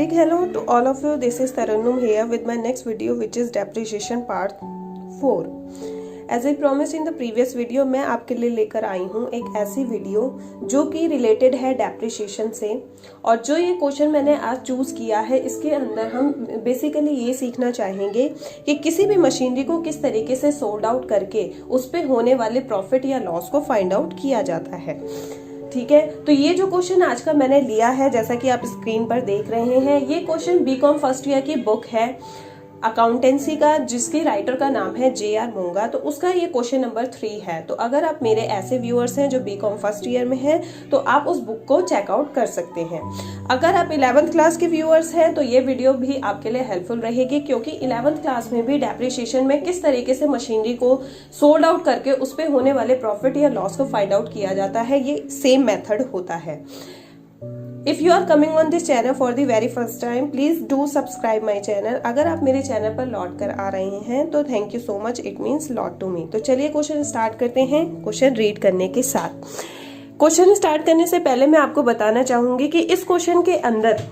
big hello to all of you. This is Tarannum here with my next video which is depreciation part 4. As I promised in the previous video, मैं आपके लिए लेकर आई हूँ एक ऐसी video जो कि रिलेटेड है डेप्रिसिएशन से। और जो ये क्वेश्चन मैंने आज चूज किया है, इसके अंदर हम बेसिकली ये सीखना चाहेंगे कि किसी भी मशीनरी को किस तरीके से सोल्ड आउट करके उस पे होने वाले प्रॉफिट या लॉस को फाइंड आउट किया जाता है। ठीक है, तो ये जो क्वेश्चन आज का मैंने लिया है, जैसा कि आप स्क्रीन पर देख रहे हैं, ये क्वेश्चन बीकॉम फर्स्ट ईयर की बुक है अकाउंटेंसी का, जिसके राइटर का नाम है JR मोंगा। तो उसका ये क्वेश्चन नंबर 3 है। तो अगर आप मेरे ऐसे व्यूअर्स हैं जो बीकॉम फर्स्ट ईयर में हैं, तो आप उस बुक को चेकआउट कर सकते हैं। अगर आप 11th क्लास के व्यूअर्स हैं तो ये वीडियो भी आपके लिए हेल्पफुल रहेगी, क्योंकि 11th क्लास में भी डेप्रिसिएशन में किस तरीके से मशीनरी को सोल्ड आउट करके उस पर होने वाले प्रॉफिट या लॉस को फाइंड आउट किया जाता है, ये सेम मेथड होता है। If you are coming on this channel for the very first time, please do subscribe my channel. अगर आप मेरे चैनल पर लौट कर आ रहे हैं तो thank you so much, it means lot to me. तो चलिए क्वेश्चन स्टार्ट करते हैं, क्वेश्चन रीड करने के साथ। क्वेश्चन स्टार्ट करने से पहले मैं आपको बताना चाहूंगी कि इस क्वेश्चन के अंदर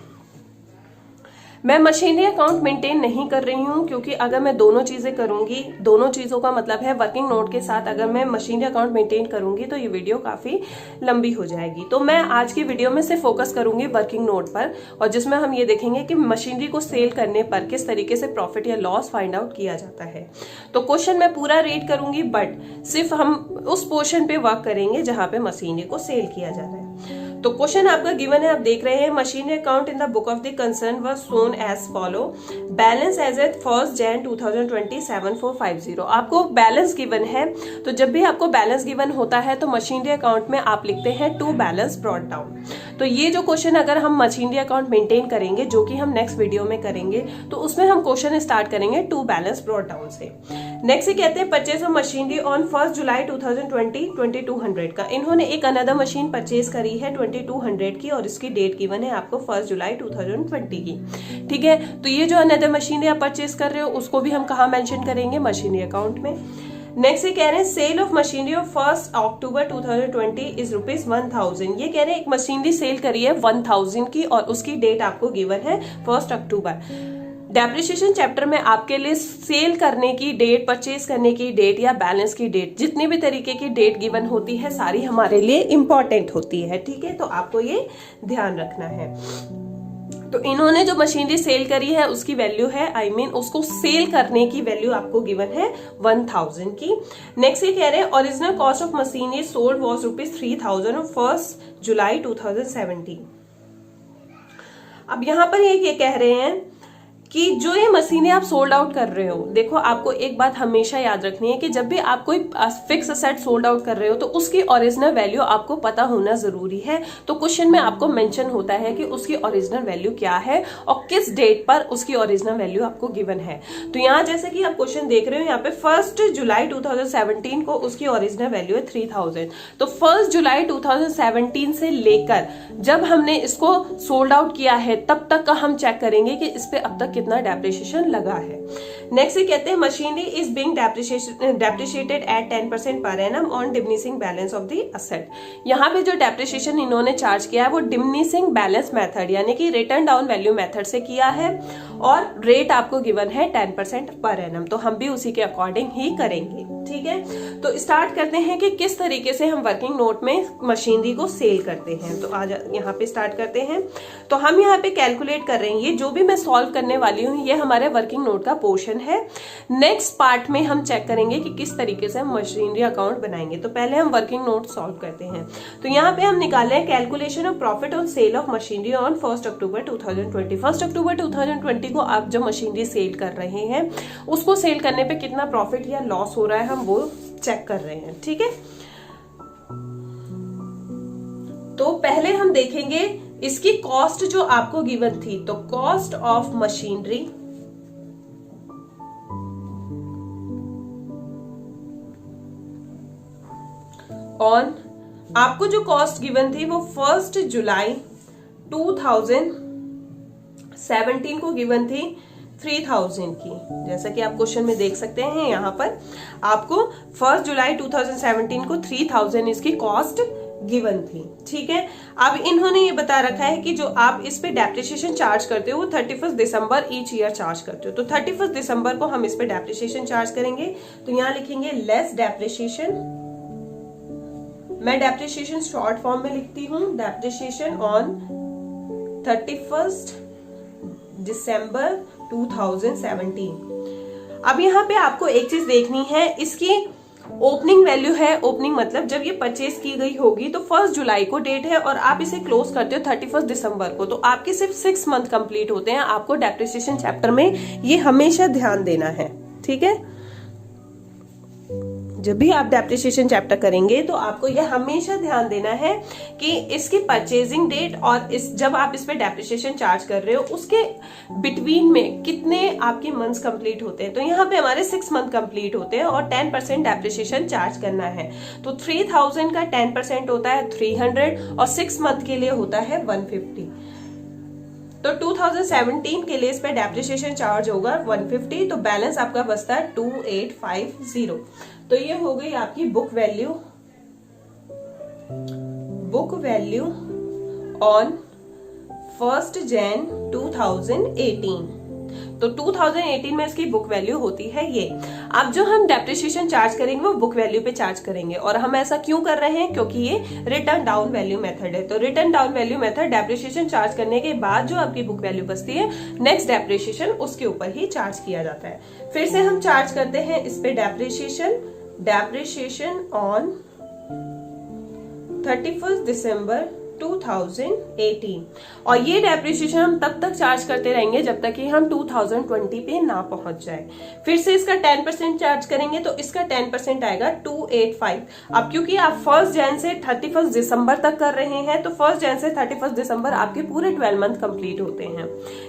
मैं मशीनरी अकाउंट मेंटेन नहीं कर रही हूं, क्योंकि अगर मैं दोनों चीजें करूंगी, दोनों चीजों का मतलब है वर्किंग नोट के साथ अगर मैं मशीनरी अकाउंट मेंटेन करूंगी तो ये वीडियो काफी लंबी हो जाएगी। तो मैं आज की वीडियो में सिर्फ फोकस करूंगी वर्किंग नोट पर, और जिसमें हम ये देखेंगे कि मशीनरी को सेल करने पर किस तरीके से प्रॉफिट या लॉस फाइंड आउट किया जाता है। तो क्वेश्चन मैं पूरा रीड करूंगी, बट सिर्फ हम उस पोर्शन पे वर्क करेंगे जहां पे मशीनरी को सेल किया जा रहा है। तो क्वेश्चन आपका गिवन है, आप देख रहे हैं, machinery account in the book of the concern was shown as follow, balance as at 1 Jan 2020 7450। आपको बैलेंस गिवन है, तो जब भी आपको बैलेंस गिवन होता है तो मशीनरी अकाउंट में आप लिखते हैं टू बैलेंस ब्रॉट डाउन। तो ये जो क्वेश्चन अगर हम मशीनरी अकाउंट मेंटेन करेंगे, जो कि हम नेक्स्ट वीडियो में करेंगे, तो उसमें हम क्वेश्चन स्टार्ट करेंगे टू बैलेंस ब्रॉट डाउन से। नेक्स्ट कहते हैं परचेज ऑफ मशीनरी ऑन 1 जुलाई 2020 2200 का। इन्होंने एक अनदर मशीन परचेज करी है 2200 की, और इसकी डेट गिवन है आपको 1 जुलाई 2020 की। ठीक है, तो ये जो अनदर मशीनरी आप परचेज कर रहे हो उसको भी हम कहाँ मेंशन करेंगे, मशीनरी अकाउंट में। नेक्स्ट ये कह रहे हैं sale of machinery of 1 October 2020 is ₹1000। ये कह रहे हैं एक मशीनरी सेल करी है 1000 की, और उसकी डेट आपको गिवन है 1 अक्टूबर। डेप्रिसिएशन चैप्टर में आपके लिए सेल करने की डेट, परचेज करने की डेट या बैलेंस की डेट, जितनी भी तरीके की डेट गिवन होती है सारी हमारे लिए इंपॉर्टेंट होती है। ठीक है, तो आपको ये ध्यान रखना है। तो इन्होंने जो मशीनरी सेल करी है उसकी वैल्यू है, उसको सेल करने की वैल्यू आपको गिवन है 1000 की। नेक्स्ट ये कह रहे हैं original cost of machinery sold was ₹3000 on 1 जुलाई 2017। अब यहां पर ये कह रहे हैं कि जो ये मशीनें आप सोल्ड आउट कर रहे हो, देखो आपको एक बात हमेशा याद रखनी है कि जब भी आप कोई फिक्स असेट सोल्ड आउट कर रहे हो तो उसकी ओरिजिनल वैल्यू आपको पता होना जरूरी है। तो क्वेश्चन में आपको मेंशन होता है कि उसकी ओरिजिनल वैल्यू क्या है और किस डेट पर उसकी ओरिजिनल वैल्यू आपको गिवन है। तो यहाँ जैसे कि आप क्वेश्चन देख रहे हो, यहाँ पे 1 जुलाई 2017 को उसकी ओरिजिनल वैल्यू है 3000। तो 1 जुलाई 2017 से लेकर जब हमने इसको सोल्ड आउट किया है तब तक का हम चेक करेंगे कि इस पे अब तक कितना डेप्रिसिएशन लगा है। नेक्स्ट ये कहते हैं machinery is being depreciated at 10% per annum on diminishing balance of the asset. यहाँ पे जो डेप्रिसिएशन इन्होंने चार्ज किया है वो डिमिनिशिंग बैलेंस मेथड यानी कि रिटर्न डाउन वैल्यू मेथड से किया है, और रेट आपको गिवन है 10% पर एनम। तो हम भी उसी के अकॉर्डिंग ही करेंगे। ठीक है, तो स्टार्ट करते हैं कि किस तरीके से हम वर्किंग नोट में मशीनरी को सेल करते हैं। तो आज यहाँ पे स्टार्ट करते हैं। तो हम यहाँ पे कैलकुलेट कर रहे हैं, ये जो भी मैं सॉल्व करने वाली हूँ ये हमारे वर्किंग नोट का पोर्शन है। नेक्स्ट पार्ट में हम चेक करेंगे कि किस तरीके से हम मशीनरी अकाउंट बनाएंगे। तो पहले हम वर्किंग नोट सॉल्व करते हैं। तो यहाँ पे हम निकाले हैं calculation of profit on sale of machinery on 1 October 2020। 1 October 2020 को आप जो मशीनरी सेल कर रहे हैं उसको सेल करने पे कितना प्रॉफिट या लॉस हो रहा है हम वो चेक कर रहे हैं। ठीक है, तो पहले हम देखेंगे इसकी कॉस्ट जो आपको गिवन थी। तो कॉस्ट ऑफ मशीनरी ऑन, आपको जो कॉस्ट गिवन थी वो 1 जुलाई 2017 को गिवन थी 3000 की। जैसा कि आप क्वेश्चन में देख सकते हैं, यहाँ पर आपको 1 जुलाई 2017 को 3000 इसकी कॉस्ट गिवन थी। ठीक है, अब इन्होंने ये बता रखा है कि जो आप इस पे डेप्रिसिएशन चार्ज करते हो वो 31 दिसंबर ईच ईयर चार्ज करते हो। तो 31 दिसंबर को हम इस पे डेप्रिसिएशन चार्ज करेंगे। तो यहां लिखेंगे लेस डेप्रिसिएशन। मैं डेप्रिसिएशन शॉर्ट फॉर्म में लिखती हूं, डेप्रिसिएशन ऑन 31 दिसंबर 2017। अब यहाँ पे आपको एक चीज देखनी है, इसकी ओपनिंग वैल्यू है। ओपनिंग मतलब जब ये परचेज की गई होगी तो 1 जुलाई को डेट है और आप इसे क्लोज करते हो 31 दिसंबर को, तो आपके सिर्फ 6 मंथ कंप्लीट होते हैं। आपको डेप्रिसिएशन चैप्टर में ये हमेशा ध्यान देना है। ठीक है, जब भी आप डेप्रिसिएशन चैप्टर करेंगे तो आपको यह हमेशा ध्यान देना है कि इसकी परचेजिंग डेट और इस जब आप इस पे डेप्रिसिएशन चार्ज कर रहे हो उसके बिटवीन में कितने आपके मंथ्स कंप्लीट होते हैं। तो यहाँ पे हमारे 6 मंथ कंप्लीट होते हैं और 10% डेप्रिसिएशन चार्ज करना है। तो 3000 का 10% होता है 300 और 6 मंथ के लिए होता है 150। तो 2017 के लिए इस पे डेप्रिसिएशन चार्ज होगा 150। तो बैलेंस आपका बचता है 2850। तो ये हो गई आपकी बुक वैल्यू ऑन 1 Jan 2018। तो 2018 में इसकी बुक वैल्यू होती है ये। अब जो हम डेप्रिसिएशन चार्ज करेंगे वो बुक वैल्यू पे चार्ज करेंगे, और हम ऐसा क्यों कर रहे हैं, क्योंकि ये रिटर्न डाउन वैल्यू मेथड है। तो return down value method depreciation charge करने के बाद जो आपकी बुक वैल्यू बचती है नेक्स्ट डेप्रिसिएशन उसके ऊपर ही चार्ज किया जाता है। फिर से हम चार्ज करते हैं इस पे डेप्रिसिएशन ऑन 31 दिसंबर 2018। और ये डेप्रिसिएशन हम तब तक चार्ज करते रहेंगे जब तक कि हम 2020 पे ना पहुंच जाए। फिर से इसका 10% चार्ज करेंगे तो इसका 10% आएगा 285। अब क्योंकि आप 1 जन से 31 दिसंबर तक कर रहे हैं तो 1 जन से 31 दिसंबर आपके पूरे 12 मंथ कंप्लीट होते हैं।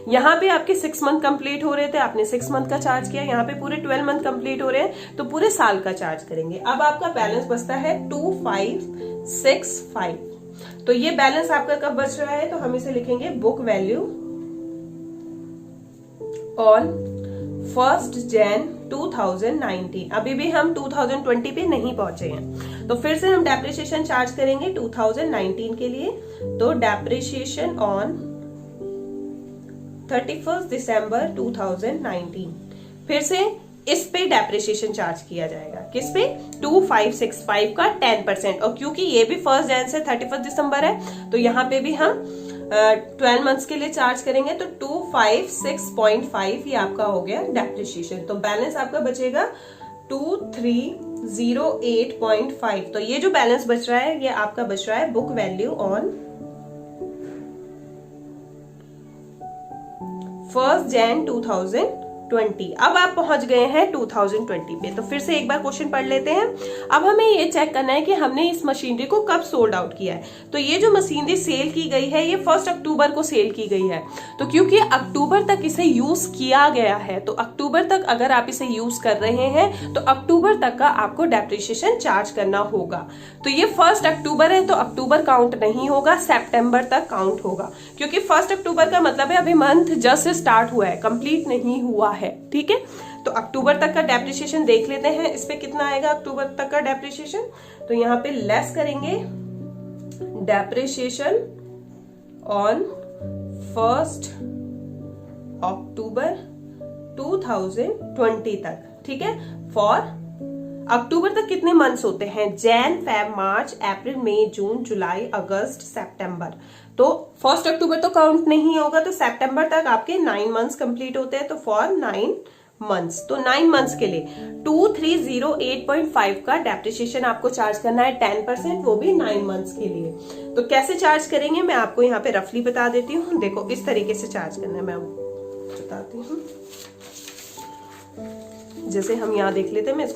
यहाँ पे आपके 6 मंथ कंप्लीट हो रहे थे, आपने 6 मंथ का चार्ज किया। यहाँ पे पूरे 12 मंथ कंप्लीट हो रहे हैं तो पूरे साल का चार्ज करेंगे। अब आपका बैलेंस बचता है 2565। तो ये बैलेंस आपका कब बच रहा है, तो हम इसे लिखेंगे बुक वैल्यू ऑन 1 Jan 2019। अभी भी हम 2020 पे नहीं पहुंचे हैं, तो फिर से हम डेप्रिसिएशन चार्ज करेंगे 2019 के लिए। तो डेप्रिसिएशन ऑन 31 दिसंबर 2019। फिर से इस पे डेप्रिसिएशन चार्ज किया जाएगा, किस पे, 2565 का 10%। और क्योंकि ये भी 1 जन से 31 दिसंबर है तो यहाँ पे भी हम 12 मंथ्स के लिए चार्ज करेंगे। तो 256.5 ये आपका हो गया डेप्रिसिएशन। तो बैलेंस आपका बचेगा 2308.5। तो ये जो बैलेंस बच रहा है ये आपका बच रहा है बुक वैल्यू ऑन 1 Jan 2020। अब आप पहुंच गए हैं 2020 पे। तो फिर से एक बार क्वेश्चन पढ़ लेते हैं। अब हमें ये चेक करना है कि हमने इस मशीनरी को कब सोल्ड आउट किया है। तो ये जो मशीनरी सेल की गई है ये 1 अक्टूबर को सेल की गई है। तो क्योंकि अक्टूबर तक इसे यूज किया गया है तो अक्टूबर तक अगर आप इसे यूज कर रहे हैं तो अक्टूबर तक का आपको डेप्रिसिएशन चार्ज करना होगा। तो ये 1 अक्टूबर है तो अक्टूबर काउंट नहीं होगा, सितंबर तक काउंट होगा, क्योंकि 1 अक्टूबर का मतलब है अभी मंथ जस्ट स्टार्ट हुआ है, कंप्लीट नहीं हुआ है। ठीक है, तो अक्टूबर तक का डेप्रिसिएशन देख लेते हैं। इस पे कितना आएगा अक्टूबर तक का डेप्रिसिएशन, तो यहाँ पे लेस करेंगे डेप्रिसिएशन ऑन 1 अक्टूबर 2020 तक। ठीक है, फॉर अक्टूबर तक कितने मंथ्स होते हैं, जैन, फेब, मार्च, अप्रैल, मई, जून, जुलाई, अगस्त, सितंबर। तो 1 अक्टूबर तो काउंट नहीं होगा, तो सितंबर तक आपके 9 मंथ्स कंप्लीट होते हैं। तो फॉर 9 मंथ्स, तो 9 मंथ्स के लिए 2308.5 का डेप्रिसिएशन आपको चार्ज करना है 10%, वो भी 9 मंथ्स के लिए। तो कैसे चार्ज करेंगे मैं आपको यहाँ पे रफली बता देती हूँ। देखो इस तरीके से चार्ज करना है, मैं बताती हूँ। जैसे हम यहाँ देख लेते हैं, मैं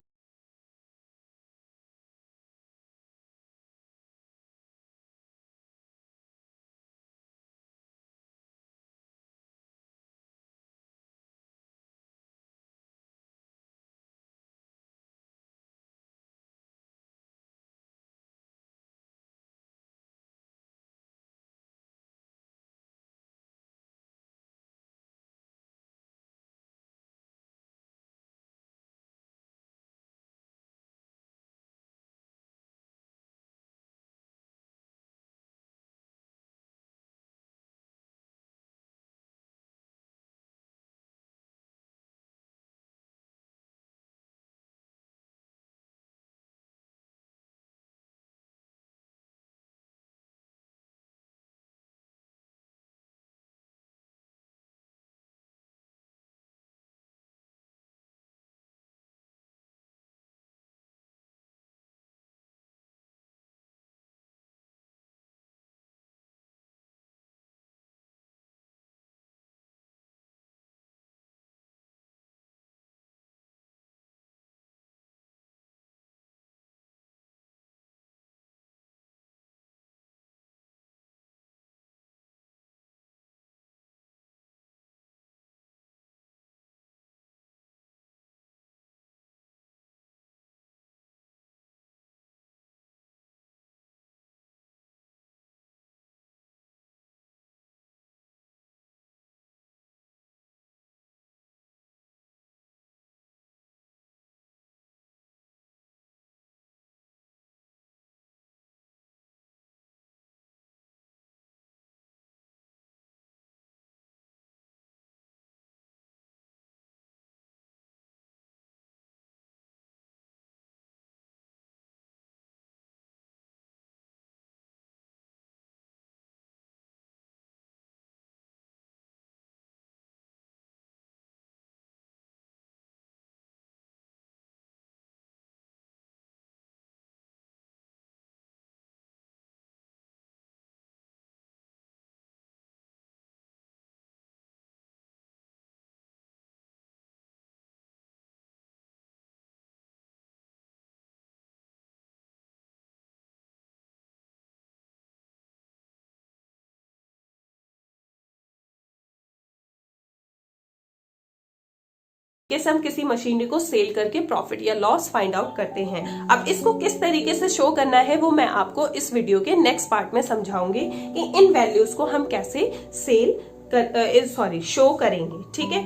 केस हम किसी मशीनरी को सेल करके प्रॉफिट या लॉस फाइंड आउट करते हैं। अब इसको किस तरीके से शो करना है वो मैं आपको इस वीडियो के नेक्स्ट पार्ट में समझाऊंगी कि इन वैल्यूज को हम कैसे शो करेंगे। ठीक है।